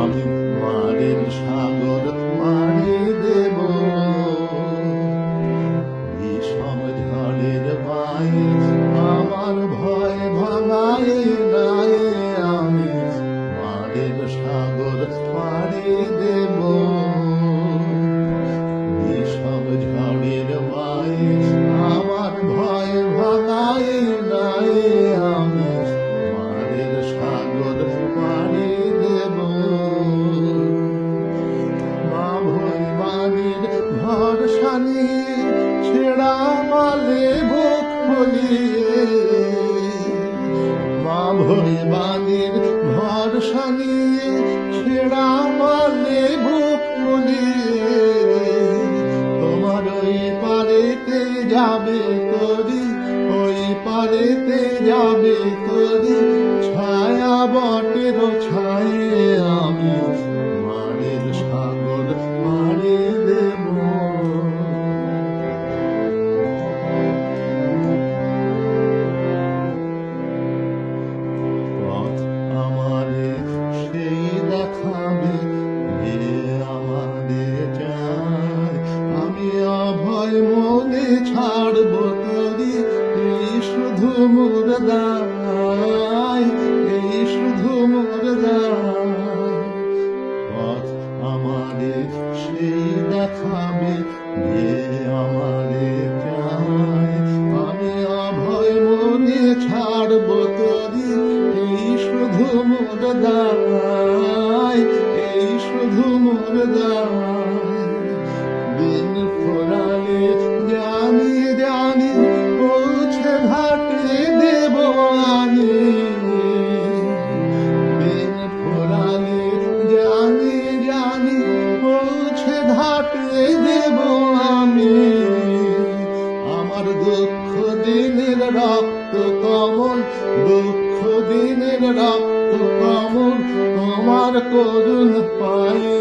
আমি মারের সাগর মারি দেব, বিষম ঝড়ের মায়ে আমার ভয় ভাঙাই নাই। আমি মারের সাগর মারি দেব, বিষম ঝড়ের মায়ে আমার ভয় ভাঙাই নাই। আমি মারের সাগর মারি দেব। মা ভৈবানীর ভরসা নিয়ে ছেঁড়া মালে বুক ফুলিয়ে, মা ভৈবানীর ভরসা নিয়ে ছেঁড়া মালে বুক ফুলিয়ে, তোমার ওই পারেতে যাবে তরি, ওই পারেতে যাবে তরি, ছায়া বটের ছায়ে আমি মারের সাগর মারি দেব। পথ আমারে সেই দেখাবে যে আমারে চায়, আমি অভয় মনে ছাড়ব তরি, এই শুধু মোর দায়, এই শুধু মোর দায়। পথ আমারে সেই দেখাবে যে আমারে চায়, আমি অভয় মনে ছাড়ব তরি, এই শুধু মোর দায়, এই শুধু মোর দায়। দিন ফোরালে জানি জানি পৌঁছে ঘাটে দেব আনি, দিন ফোরালে জানি জানি পৌঁছে ঘাটে দেব আমি। আমার দুঃখ দিনের রক্ত কমল, দুঃখ দিনের রক্ত কমল, তোমার করুণ পায়ে